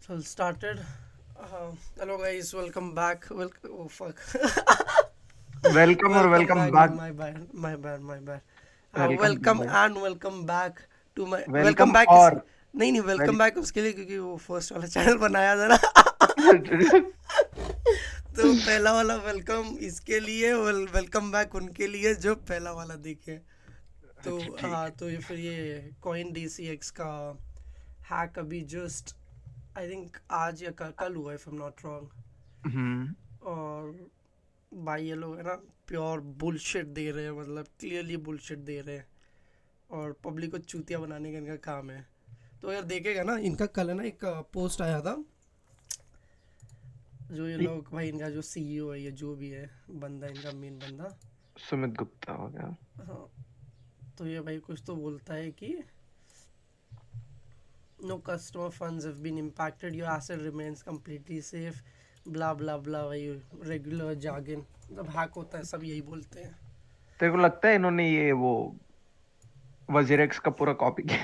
So started. Hello guys, welcome back. Oh fuck. Welcome और Welcome welcome back. Back. My bad. Welcome Welcome back. and welcome back to my welcome welcome back is और नहीं well welcome back उसके लिए क्योंकि वो first वाला channel बनाया था ना. तो पहला वाला वेलकम इसके लिए, वेलकम बैक उनके लिए जो पहला वाला देखे. तो अच्छा ठीक हाँ, है. तो ये फिर ये कॉइन DCX का हैक अभी जस्ट आई थिंक आज या कल हुआ, if I am not wrong. Hmm. और भाई ये लोग है ना प्योर बुलशिट दे रहे हैं, मतलब क्लियरली बुलशिट दे रहे हैं. और पब्लिक को चूतिया बनाने का इनका काम है. तो अगर देखेगा ना, इनका कल है ना एक पोस्ट आया था. जो ये लोग भाई, इनका जो CEO है, ये जो भी है बंदा, इनका मेन बंदा. सुमित गुप्ता हो गया. हाँ, तो ये भाई कुछ तो बोलता है कि no customer funds have been impacted, your asset remains completely safe, ब्ला ब्ला ब्ला. वही रेगुलर जार्गन, जब हैक होता है सब यही बोलते हैं. तेरे को लगता है इन्होंने ये वो वजीरेक्स का पूरा कॉपी किया?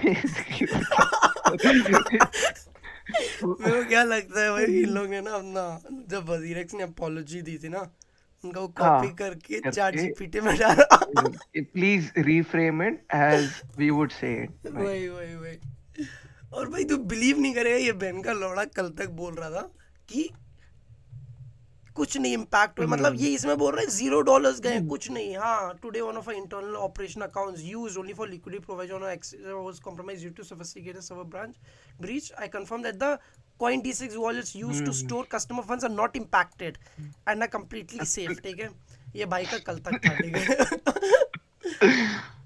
मेरे को क्या लगता है भाई, इन लोग ने ना अपना, जब वजीरेक्स ने अपोलॉजी दी थी ना, उनका वो हाँ, कॉपी करके चैट करके जीपीटी में डाला. Please reframe it as we would say it भाई. वही. और भाई तू बिलीव नहीं करेगा, ये बहन का लौड़ा कल तक बोल रहा था कि कुछ नहीं इम्पैक्ट हुआ. मतलब हम्म. ये इसमें बोल रहे हैं $0 गए, कुछ नहीं. हाँ, today one of our internal operation accounts used only for liquidity provision was compromised due to sophisticated server branch breach. I confirm that the coin D6 wallets used to hmm. store customer funds are not impacted and are completely safe. ठीक है, ये भाई का कल तक था. ठीक है.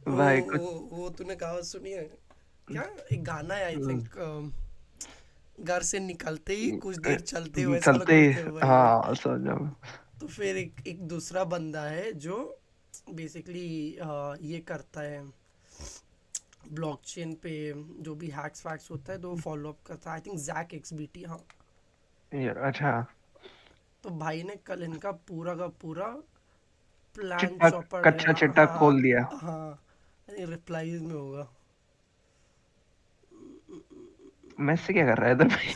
वो भाई वो कुछ वो तूने कहावत सुनी है क्या? एक गाना है आई थिंक, घर से निकलते ही कुछ देर चलते हुए, ऐसा वाला चलते कुछ ही. थे. वही. हाँ समझ. तो फिर एक दूसरा बंदा है जो बेसिकली ये करता है ब्लॉकचेन पे, जो भी हैक्स वैक्स होता है तो फॉलो अप करता है. I think Jack XBT. हाँ, यार अच्छा. तो भाई ने कल इनका पूरा का पूरा प्लान चिट्टा, चौपड़ है. कच्चा चिट्टा खोल दिया. हाँ, रिप्लाईज में होगा. मैसेज क्या कर रहा है इधर भाई?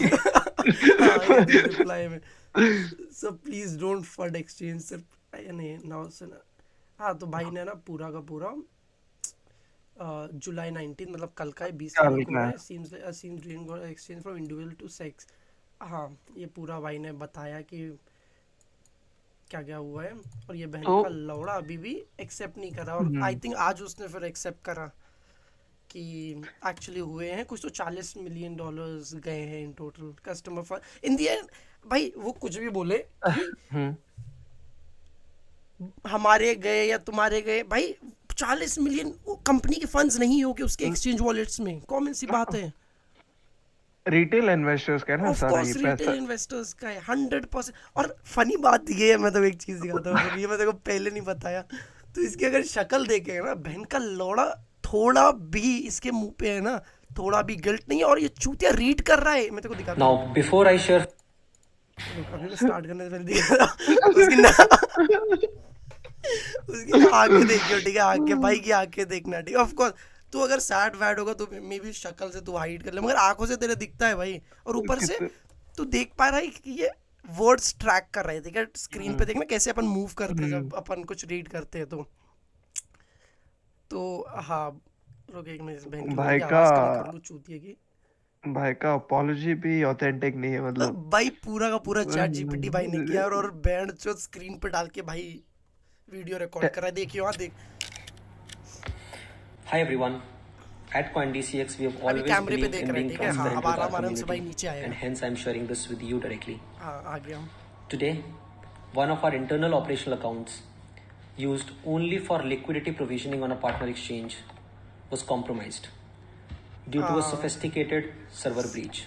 हाँ, ये देख रिप्लाई में. So please don't fund exchange सिर्फ नहीं नाउ सुन. हाँ, तो भाई ने ना पूरा का पूरा जुलाई 19, मतलब कल का है, 20 तारीख चल को का. है. Seems doing exchange from individual to CEX. हाँ, ये पूरा भाई ने बताया कि क्या क्या हुआ है. और ये बहन तो का लौड़ा अभी भी एक्सेप्ट नहीं करा. और आई हम्म. थिंक आज उसने फिर एक्सेप्ट करा कि एक्चुअली हुए हैं कुछ. तो $40 मिलियन गए हैं in total customer for in the and. भाई वो कुछ भी बोले कि हम्म. हमारे गए या तुम्हारे गए, भाई 40 मिलियन कंपनी के फंड्स नहीं हो कि उसके एक्सचेंज वॉलेट्स में. कॉमन सी बात है. रिटेल इन्वेस्टर्स का है ना ऑफ सारा ये कोर्स रिटेल पैसा. इन्वेस्टर्स का है 100%. और फनी बात ये है, मैं तो एक चीज दिखाता हूँ, ये मैं तेरे को पहले नहीं बताया. तो इसकी अगर शक्ल देखेगा ना, बहन का लौड़ा थोड़ा भी इसके मुंह पे है ना, थोड़ा भी गिल्ट नहीं है. और ये चूतिया रीड कर रहा है, मैं तेरे को दिखाता हूँ. Now, before I share रुक, अभी मैं स्टार्ट करने से पहले दिखा था. उसकी ना उसकी ना आंखें देखियो. ठीक है, आंखें भाई की आंखें देखना. ठीक है, ऑफ कोर्स तू अगर सैड वैड होगा तो मे बी शक्ल से तू हाइड कर ले, मगर आंखों से तेरे दिखता है भाई. और ऊपर से कित- तू देख पा रहा है कि ये वर्ड्स ट्रैक कर रहे थे. ठीक है, स्क्रीन पे देखना कैसे अपन मूव करते हैं हम्म. जब अपन कुछ रीड करते हैं. तो हाँ, रुक एक मिनट, इस बहन की लोगों भाई की का आवाज़ कम कर लूँ चूतिए की. भाई का अपॉलॉजी भी ऑथेंटिक नहीं है मतलब. भाई पूरा का पूरा चैट जीपीटी भाई ने किया. और बैंड जो स्क्रीन पे डाल के भाई वीडियो रिकॉर्ड कर रहा है. देखियो, हाँ देख. Hi everyone. At CoinDCX, we have अभी always कैमरे पे believed देख in रहे हैं. being ठीक है, हाँ, transparent अब with our आराम आराम से भाई community, नीचे and आएगा. hence I'm sharing this with you directly. हाँ, आ गया हम. Today, one of our internal operational accounts, used only for liquidity provisioning on a partner exchange, was compromised due to a sophisticated server breach.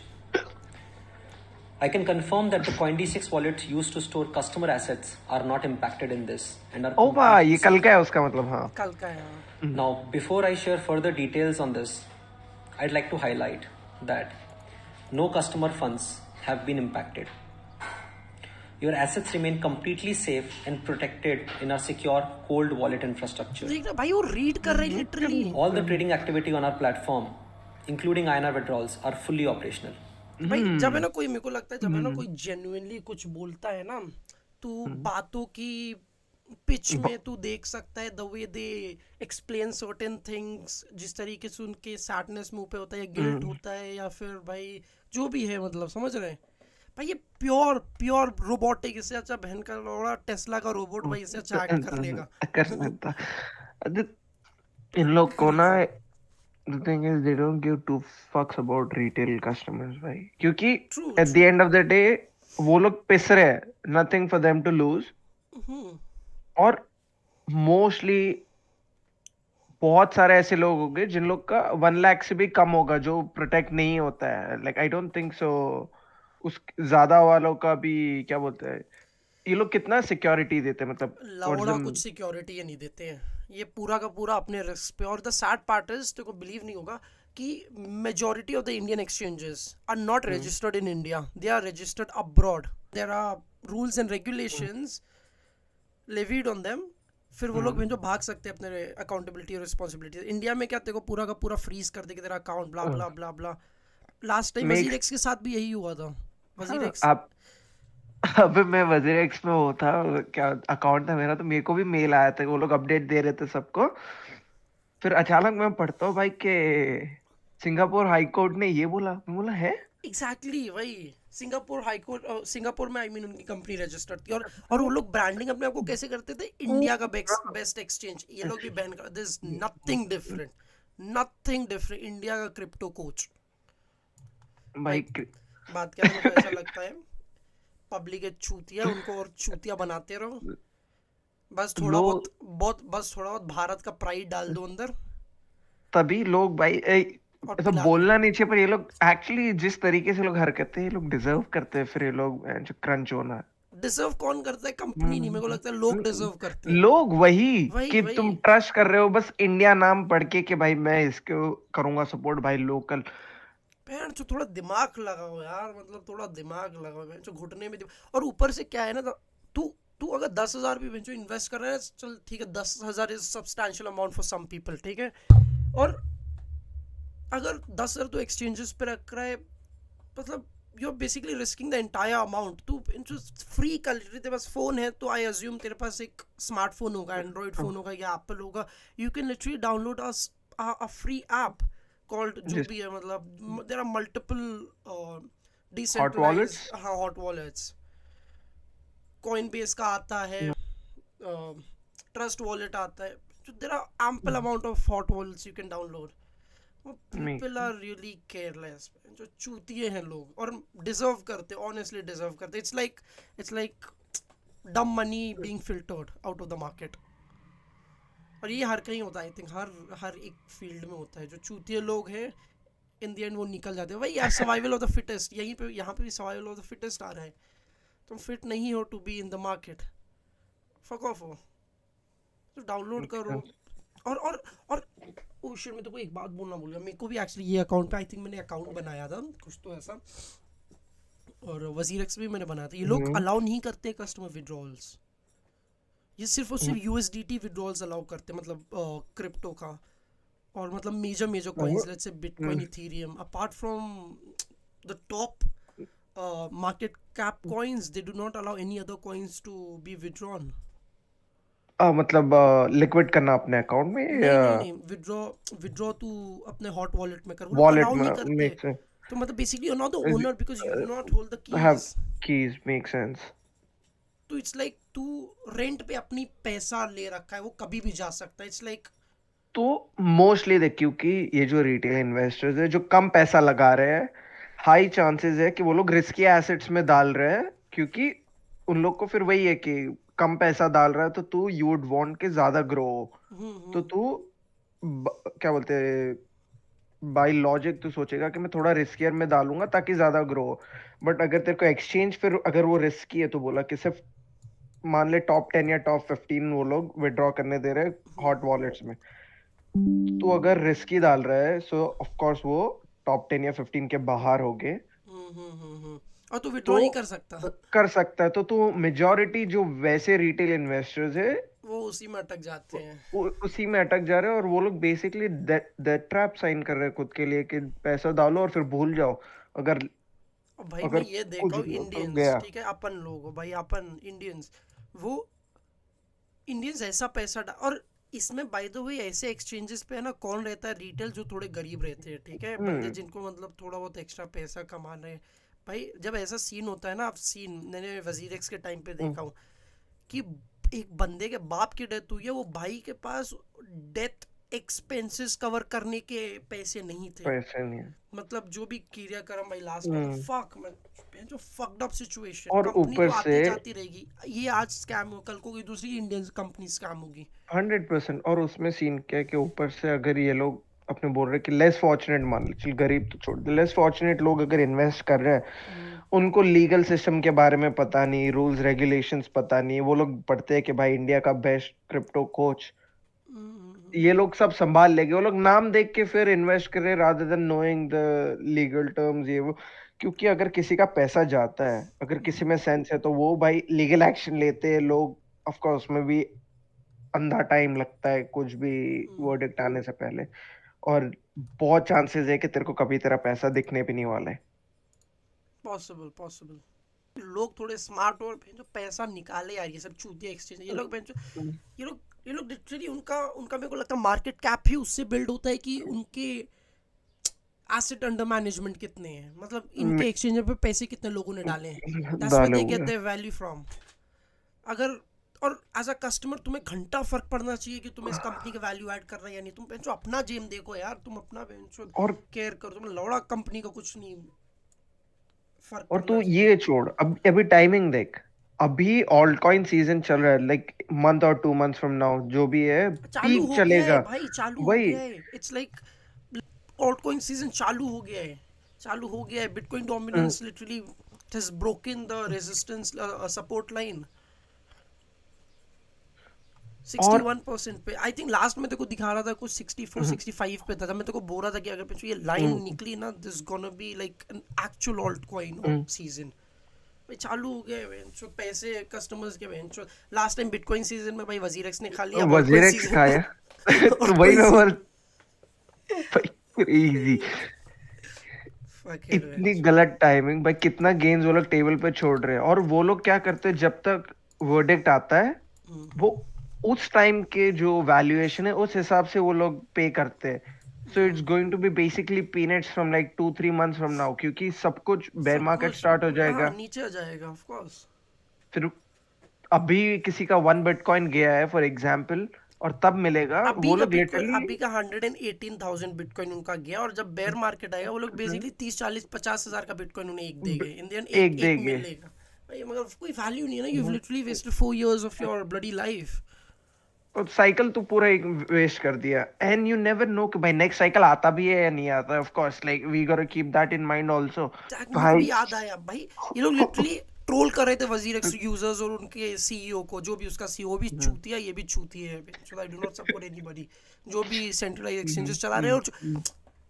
I can confirm that the CoinD6 wallet used to store customer assets are not impacted in this and are ओ भाई completely ये कल safe. का है उसका मतलब. हाँ. कल का है. हाँ. Now, before I share further details on this, I'd like to highlight that no customer funds have been impacted. Your assets remain completely safe and protected in our secure cold wallet infrastructure. देख ना भाई, वो read कर रही literally. All the trading activity on our platform, including INR withdrawals, are fully operational. भाई जब है ना हम्म कोई, मेरे को लगता है जब है ना कोई हम्म जेन्युइनली कुछ बोलता है ना, तू हम्म, बातों की पिच में ब- तू देख सकता है, the way they explain certain things, जिस तरीके से उनके सैडनेस मुंह पे होता है, या गिल्ट हम्म, होता है, या फिर भाई जो भी है, मतलब समझ रहे हैं भाई, ये प्योर प्योर रोबोटिक, इससे अच्छा बहन का लोड़ा टेस्ला का रोबोट भाई इससे अच्छा एक्ट कर लेगा। कर सकता। अरे, इन लोग को ना, crazy. the thing is they don't give two fucks about retail customers भाई, क्योंकि true at the true. end of the day वो लोग पिस रहे हैं, nothing for them to lose। हम्म। और मोस्टली बहुत सारे ऐसे लोग होंगे जिन लोग का 1 लाख से भी कम होगा जो प्रोटेक्ट नहीं होता है, like I don't think so. उस ज्यादा वालों का भी क्या बोलते हैं, ये लोग कितना सिक्योरिटी देते हैं, मतलब व्हाट्स लौड़ा कुछ द। सिक्योरिटी ये नहीं देते हैं, ये पूरा का पूरा अपने रिस्क पे। और द सैड पार्ट इज, तेरे को बिलीव नहीं होगा कि majority of the Indian exchanges are not registered in India, they are registered abroad. There are rules and regulations levied on them, फिर वो लोग जो भाग सकते हैं अपने अकाउंटेबिलिटी और रिस्पॉन्सिबिलिटी। इंडिया में क्या, तेरे को पूरा का पूरा फ्रीज कर देगा तेरा अकाउंट, ब्ला ब्ला ब्ला ब्ला। लास्ट टाइम वजीर मेक्स, एक्स के साथ भी यही हुआ था। वजीर हाँ एक्स। आप। अबे मैं वजीर एक्स में वो था, क्या अकाउंट था मेरा, तो मेरे को भी मेल आया था, वो लोग अपडेट दे रहे थे सबको। फिर अचानक मैं पढ़ता हूँ भाई कि सिंगापुर हाई कोर्ट ने ये बोला, मैं बोला है। एग्जैक्टली वही। सिंगापुर हाई कोर्ट, सिंगापुर में आई मीन उनकी कंपनी रजिस्टर्ड थी, और वो लोग ब्रांडिंग अपने आप को कैसे करते थे, इंडिया का बेस्ट एक्सचेंज। ये लोग भी बैन कर, this nothing different, nothing different, India का क्रिप्टो कोच। भाई भाई बात क्या है, मेरे को ऐसा लगता है पब्लिक है चूतिया, उनको और चूतिया बनाते रहो। बस थोड़ा बहुत लोग, बहुत बस थोड़ा बहुत भारत का प्राइड डाल दो अंदर, तभी लोग भाई और ऐसा पिला दो। बोलना नहीं चाहिए, पर ये लोग एक्चुअली जिस तरीके से लोग हरकत करते हैं, ये लोग डिजर्व करते हैं, फिर ये लोग जो क्रंच होना। डिजर्व कौन करता है? कंपनी नहीं, मेरे को लगता है लोग हम्म, डिजर्व करते हैं। लोग वही, वही कि वही। तुम ट्रस्ट कर रहे हो बस इंडिया नाम पढ़ के कि भाई मैं इसको करूंगा सपोर्ट, भाई लोकल। पैर जो थोड़ा दिमाग लगाओ यार, मतलब थोड़ा दिमाग लगाओ जो घुटने में और ऊपर से क्या है ना, तू तू अगर 10,000 भी जो इन्वेस्ट कर रहा है, चल ठीक है, 10,000 is substantial amount for some people, ठीक है। और अगर 10,000 तो एक्सचेंजेस पे रख रहा है, मतलब you are basically risking the entire amount. तू फ्री कर, तेरे पास फोन है तो आई अज्यूम तेरे पास एक स्मार्टफोन होगा, एंड्रॉइड फोन होगा या एप्पल होगा। You can literally download a free app called जो जिस भी है, मतलब there are multiple hot decentralize, wallets. हाँ, हॉट वॉलेट्स। कॉइन बेस का आता है, ट्रस्ट वॉलेट आता है, so there are ample amount of hot wallets you can download. People are really careless, जो चूतिए हैं लोग, और डिजर्व करते, ऑनेस्टली डिजर्व करते। It's like dumb money being filtered out of the market. और ये हर कहीं होता है, आई थिंक हर हर एक फील्ड में होता है। जो चूतिए लोग हैं इन द एंड वो निकल जाते हैं। भाई यार, सर्वाइवल ऑफ द फिटेस्ट, यहीं पे यहाँ पे भी सर्वाइवल ऑफ द फिटेस्ट आ रहा है। तुम फिट नहीं हो to be in the market, fuck off हो, तो डाउनलोड करो। और ओ शिट, मैं तो कोई एक बात बोलना भूल गया। मेरे को भी एक्चुअली ये अकाउंट पे, आई थिंक मैंने अकाउंट बनाया था कुछ तो ऐसा, और वजीर एक्स भी मैंने बनाया था। ये लोग अलाउ नहीं करते कस्टमर विड्रॉल्स, ये सिर्फ और सिर्फ यूएसडीटी विड्रॉल्स अलाउ करते, मतलब क्रिप्टो का। और मतलब major major coins, let's say bitcoin, Ethereum, apart from the top market cap coins, they do not allow any other coins to be withdrawn. मतलब लिक्विड करना अपने अकाउंट में, नहीं नहीं नहीं, विड्रॉ विड्रॉ तू अपने हॉट वॉलेट में कर, वो लोग वॉलेट अलाउ में नहीं करते। मेक सेंस, तो मतलब basically you are not the owner because you do not hold the have keys. Keys, make sense. तो इट्स लाइक तू रेंट पे अपनी पैसा ले रखा है, वो कभी भी जा सकता है। इट्स लाइक तो मोस्टली देख, क्योंकि ये जो रिटेल इन्वेस्टर्स है जो कम पैसा लगा रहे हैं, हाई चांसेस है कि वो लोग रिस्की एसेट्स में डाल रहे हैं, क्योंकि उन लोग को फिर वही है कि कम पैसा डाल रहा है तो तू यू वुड वांट के ज्यादा ग्रो हो। तो तू क्या बोलते हैं, बाय लॉजिक तू सोचेगा कि मैं थोड़ा रिस्कियर में डालूंगा ताकि ज्यादा ग्रो हो। बट अगर तेरे को एक्सचेंज फिर अगर वो रिस्की है, तो बोला कि सिर्फ मान ले टॉप 10 या टॉप 15 वो लोग विड्रॉ करने दे रहे हैं हॉट वॉलेट्स में, तो अगर रिस्की डाल रहा है सो ऑफ कोर्स वो टॉप 10 या 15 के बाहर हो गए। और तू विड्रॉ नहीं तो कर सकता, कर सकता है, तो तू मेजोरिटी जो वैसे रिटेल इन्वेस्टर्स है वो उसी में अटक जाते हैं। उसी में अटक जा रहे हैं, और वो लोग बेसिकली दैट ट्रैप साइन कर रहे हैं खुद के लिए कि पैसा डालो और फिर भूल जाओ। अगर और भाई मैं अगर ये देखा कुछ हूँ भी हो तो इंडियंस, गया। ठीक है, अपन लोग हो भाई, अपन इंडियंस, वो इंडियंस ऐसा और इसमें बाय द वे ऐसे एक्सचेंजेस पे है ना, कौन रहता है रिटेल, जो थोड़े गरीब रहते हैं, ठीक है, बंदे हम्म जिनको मतलब थोड़ा बहुत एक्स्ट्रा पैसा कमा रहे हैं। भाई जब ऐसा सीन होता है ना, आप सीन मैंने वजीर एक्स के टाइम पे हम्म, देखा हूँ कि एक बंदे के बाप की डेथ हुई है, वो भाई के पास डेथ एक्सपेंसेस कवर करने के पैसे नहीं थे। पैसे नहीं है। मतलब जो भी क्रियाक्रम भाई लास्ट में, हम्म फक मैं, जो फक्ड अप सिचुएशन, और कंपनी तो ऊपर से आती जाती रहेगी, ये आज स्कैम हो, कल को कोई दूसरी इंडियन कंपनी स्कैम होगी। 100%। और उसमें सीन क्या है कि ऊपर से अगर ये लोग अपने बोल रहे कि लेस फॉर्चुनेट, मान लो चल गरीब तो छोड़ दे, लेस फॉर्चुनेट लोग अगर इन्वेस्ट कर रहे हैं, उनको लीगल सिस्टम के बारे में पता नहीं, रूल्स रेगुलेशंस पता नहीं, वो लोग पढ़ते हैं कि भाई इंडिया का बेस्ट क्रिप्टो कोच, ये लोग सब संभाल लेंगे, वो लोग नाम देख के फिर इन्वेस्ट करे rather than knowing the legal terms ये वो। क्योंकि अगर किसी का पैसा जाता है, अगर किसी में सेंस है, तो वो भाई लीगल एक्शन लेते हैं लोग। ऑफ कोर्स उसमें भी अंधा टाइम लगता है कुछ भी वर्डिक्ट आने से पहले, और बहुत चांसेस है कि तेरे को कभी तेरा पैसा दिखने भी नहीं वाला है। पॉसिबल पॉसिबल, लोग थोड़े स्मार्ट और जो पैसा निकाले यार, ये सब चूतिया एक्सचेंज, ये लोग लिटरली उनका उनका मेरे को लगता है मार्केट कैप ही उससे बिल्ड होता है कि उनके एसेट अंडर मैनेजमेंट कितने हैं, मतलब म- इनके एक्सचेंज पे पैसे कितने लोगों ने डाले हैं, दैट्स वेयर डाले दे हुए गेट हैं। Their value from. अगर और एज अ कस्टमर तुम्हें घंटा फर्क पड़ना चाहिए कि तुम इस कंपनी का वैल्यू ऐड कर रहे हैं या नहीं, तुम बेंचो अपना जेम देखो यार, तुम अपना बेंचो और केयर करो, तुम लौड़ा कंपनी का कुछ नहीं फर्क और पड़ना तू चाहिए। ये छोड़, अब अभी टाइमिंग देख, अभी ऑल्ट कॉइन सीजन चल रहा है, लाइक मंथ और 2 मंथ्स फ्रॉम नाउ जो भी है, चालू पीक हो गया है चलेगा। भाई, चालू हो वही। गया है, इट्स लाइक ऑल्टकॉइन सीजन चालू हो गया है, चालू हो गया है, bitcoin hmm, dominance literally it has broken the resistance support line और 61% पे। आई थिंक लास्ट में तेरे को दिखा रहा था कुछ 64 हम्म, 65 पे था, तब मैं तेरे को बोल रहा था कि अगर पीछे ये लाइन हम्म, निकली ना, this gonna be like an actual alt coin hmm, season. भाई चालू हो गया है बेंचो, पैसे कस्टमर्स के बेंचो। लास्ट टाइम बिटकॉइन सीजन में भाई वजीरेक्स ने खा लिया, अब ऑल्ट कॉइन वजीरेक्स सीजन में खाया। तो ऑल्ट वही कॉइन मैं बोल, सीजन क्रेजी, फक है इतनी बेंचो। गलत टाइमिंग भाई, कितना गेम्स वो लोग टेबल पे छोड़ रहे हैं। और वो लोग क्या करते हैं, जब तक वर्डिक्ट आता है, वो उस टाइम के जो वैल्यूएशन है उस हिसाब से वो लोग पे करते हैं। So it's going to be basically peanuts from like 2-3 months from now, क्योंकि सब कुछ बेयर सब मार्केट कुछ स्टार्ट हो हाँ जाएगा। नीचे आ जाएगा ऑफ कोर्स। फिर अभी किसी का 1 बिटकॉइन गया है फॉर एग्जाम्पल, और तब मिलेगा, अभी वो का लोग बिटकॉइन, लिटरली अभी का 118,000 बिटकॉइन उनका गया, और जब बेयर मार्केट आएगा वो लोग बेसिकली 30 40 50 हजार का बिटकॉइन उन्हें एक देंगे, इंडियन एक एक एक देंगे। मिलेगा भाई, मगर कोई वैल्यू नहीं है ना, you have literally wasted 4 years of your bloody life. और साइकिल तो पूरा एक वेस्ट कर दिया, एंड यू नेवर नो कि भाई नेक्स्ट साइकिल आता भी है या नहीं आता। ऑफ कोर्स लाइक वी गोटा keep that in mind also. मेरे को भी भाई याद आया भाई, ये लोग लिटरली ट्रोल कर रहे थे वजीर एक्स यूजर्स और उनके सीईओ को, जो भी उसका सीईओ भी चूतिया, ये भी चूती है, so I do not support anybody जो भी सेंट्रलाइज एक्सचेंजेस चला रहे हैं, और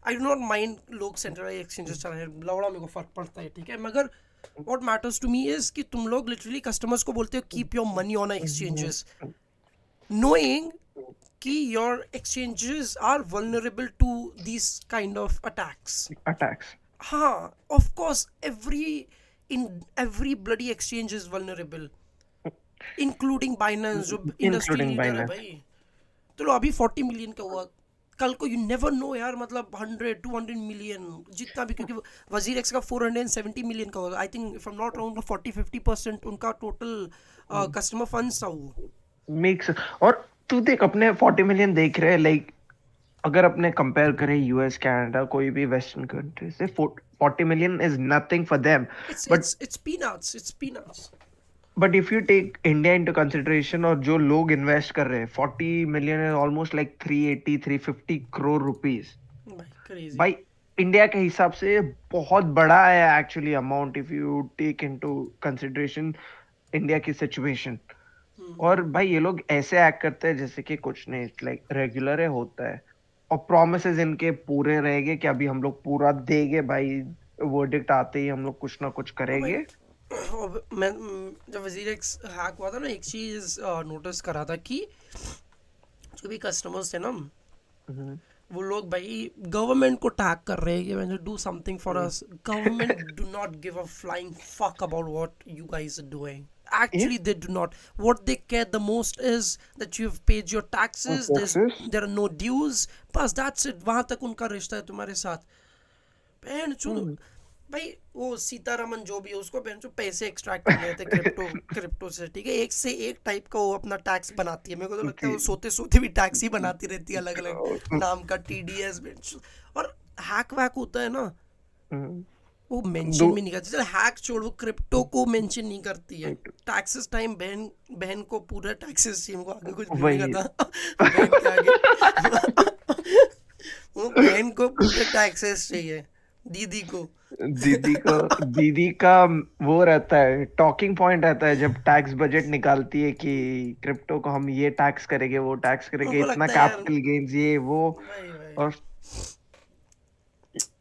आई डू नॉट माइंड लोग सेंट्रलाइज एक्सचेंजेस चला रहे हैं, लौड़ा मेरे को फर्क पड़ता है, ठीक है, मगर what matters to me is कि तुम लोग लिटरली कस्टमर्स को बोलते हो keep your money on exchanges, knowing कि your exchanges are vulnerable to these kind of attacks. Attacks. हाँ, of course, in every bloody exchange is vulnerable, including Binance जो industry including leader है Binance. भाई। तो लो अभी 40 मिलियन का हुआ, कल को यू नेवर नो यार, मतलब 100 200 मिलियन जितना भी, क्योंकि वजीर एक्स का 470 मिलियन का होगा, I think if I am not wrong 40-50% उनका टोटल कस्टमर फंड्स था वो। मेक्स। और तू देख, अपने 40 मिलियन देख रहे हैं, लाइक अगर अपने कंपेयर करें यूएस, कनाडा, कोई भी वेस्टर्न कंट्री से, 40 million is nothing for them. It's but it's it's peanuts. It's peanuts. But if you take India into consideration, और जो लोग इन्वेस्ट कर रहे हैं, 40 million is almost like 380-350 crore rupees. भाई crazy. भाई इंडिया के हिसाब से बहुत बड़ा है actually amount, if you take into consideration India की सिचुएशन। और भाई ये लोग ऐसे एक्ट करते हैं जैसे कि कुछ नहीं, लाइक रेगुलर है, होता है। और प्रोमिसेस इनके पूरे रहेंगे कि अभी हम लोग पूरा देंगे भाई, वर्डिक्ट आते ही हम लोग कुछ ना कुछ और भाई करेंगे। मैं जब वजीर एक्स हैक हुआ था ना, एक चीज नोटिस करा था कि जो भी कस्टमर्स थे ना, वो लोग भाई गवर्नमेंट को टैग कर रहे हैं कि मैंने do something for us. Government do not give a flying fuck about what you guys are doing. Actually, they do not. What they care the most is that you've paid your taxes. Taxes. There are no dues. बस that's it. वहां तक उनका रिश्ता है तुम्हारे साथ. बहन चुनो भाई वो सीतारमन जो भी है उसको बहन जो पैसे एक्सट्रैक्ट कर रहे थे क्रिप्टो से. ठीक है, एक से एक टाइप का वो अपना टैक्स बनाती है. मेरे को तो लगता है वो सोते सोते भी टैक्स ही बनाती रहती है अलग अलग नाम का. TDS और हैक वैक होता है ना, वो मेंशन भी नहीं करती. चल हैक छोड़, वो क्रिप्टो को मेंशन नहीं करती है. टैक्सेस टाइम बहन बहन को पूरा टैक्सेस टीम को आगे कुछ बोलने का था. बहन के आगे वो बहन को पूरे टैक्सेस चाहिए. दीदी का वो रहता है, टॉकिंग पॉइंट रहता है जब टैक्स बजट निकालती है कि क्रिप्टो को हम ये टैक्स करेंगे, वो टैक्स करेंगे, उनको इतना लगता है यार- कैपिटल गेन्स ये वो. भाई. और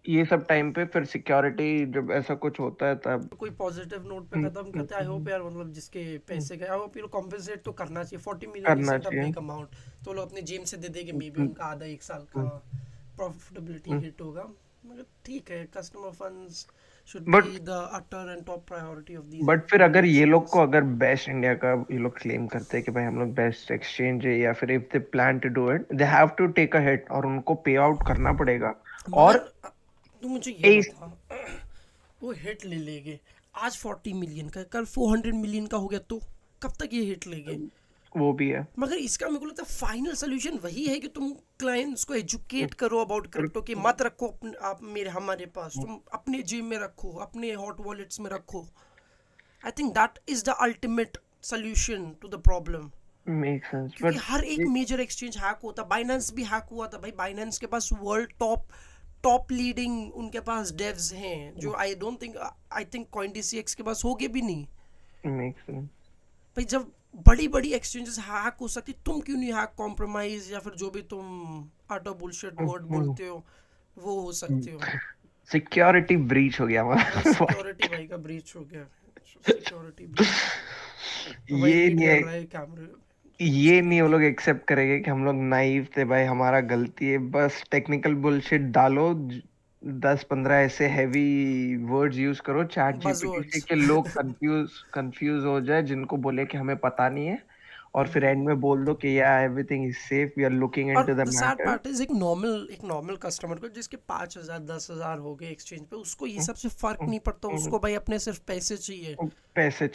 ये सब टाइम पे फिर सिक्योरिटी जब ऐसा कुछ होता है तब कोई पॉजिटिव नोट पे खत्म करते हैं. आई होप यार मतलब जिसके पैसे गए, आई होप ये कॉम्पेंसेट तो करना चाहिए. 40 मिलियन करना इज अ चाहिए. Big amount. तो लोग अपने जेब से दे देंगे, मे बी उनका आधा एक साल का प्रॉफिटेबिलिटी हिट होगा. मगर ठीक है, customer funds should But- be the utter and top priority of these. But फिर अगर ये लोग को अगर बेस्ट इंडिया का ये लोग क्लेम करते हैं कि भाई हम लोग बेस्ट एक्सचेंज है, या फिर if they plan to do it they have to take a hit और उनको पे आउट करना पड़ेगा. और तू मुझे ये इस- बता, वो हिट ले लेंगे आज 40 मिलियन का, कल 400 मिलियन का हो गया तो कब तक ये हिट लेंगे? वो भी है. मगर इसका मेरे को लगता है फाइनल सोल्यूशन वही है कि तुम क्लाइंट्स को एजुकेट करो अबाउट क्रिप्टो की. मत रखो आप हमारे पास, तुम अपने जेब में रखो, अपने हॉट वॉलेट्स में रखो. I think that is the ultimate solution to the problem. Make sense. क्योंकि हर एक मेजर एक्सचेंज हैक होता. बाइनेंस भी हैक हुआ था भाई. बाइनेंस के पास वर्ल्ड टॉप लीडिंग उनके पास डेव्स हैं जो आई थिंक CoinDCX के पास होगे भी नहीं. Make sense. भाई जब बड़ी बड़ी एक्सचेंजेस हैक हो सकती, तुम क्यों नहीं हैक कॉम्प्रोमाइज या फिर जो भी तुम अटर बुलशिट वर्ड बोलते हो वो हो सकते हो. सिक्योरिटी ब्रीच हो गया हमारा. सिक्योरिटी भाई का ब्रीच हो गया. सिक्योरिटी ये नहीं है, रहा है कैमरे. ये नहीं वो लोग एक्सेप्ट करेंगे कि हम लोग नाइव थे भाई, हमारा गलती है. बस टेक्निकल बुलशिट डालो, 10-15 ऐसे हैवी वर्ड्स यूज करो चैट जीपीटी Buzzwords. से कि लोग कंफ्यूज हो जाए, जिनको बोले कि हमें पता नहीं है, और फिर एंड में बोल दो कि या everything is safe, we are looking और into the the sad matter. Part is एक नॉर्मल कस्टमर को जिसके 5,000 10,000 हो गए एक्सचेंज पे, उसको ये सबसे फर्क नहीं पड़ता. उसको भाई अपने सिर्फ पैसे चाहिए. पैसे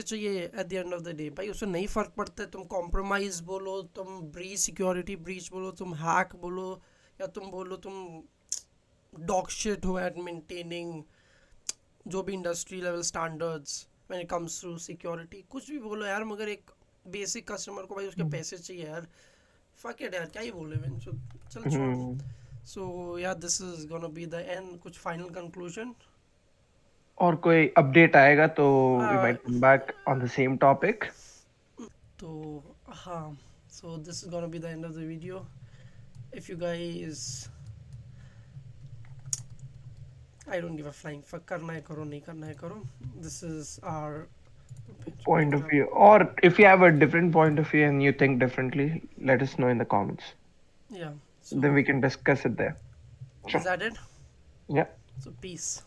चाहिए. At the end of the day भाई उसे नहीं फर्क पड़ता है. तुम कॉम्प्रोमाइज बोलो, तुम सिक्योरिटी ब्रीच बोलो, तुम हैक बोलो, या तुम बोलो तुम डॉग शिट हो एट मेंटेनिंग जो भी industry level standards when it comes to security. कुछ भी बोलो यार, मगर एक बेसिक कस्टमर को भाई उसके पैसे चाहिए यार. फक इट यार, क्या ही बोले मैंने. चल छोड़. So yeah this is gonna be the end. कुछ फाइनल कंक्लूजन? और कोई अपडेट आएगा तो we might come back on the same topic. तो हाँ, so this is gonna be the end of the video. If you guys, I don't give a flying fuck, करना है करो, नहीं करना है करो. This is our Point of view, or if you have a different point of view and you think differently, let us know in the comments. Yeah, so Then we can discuss it there. is that it? Yeah. So peace.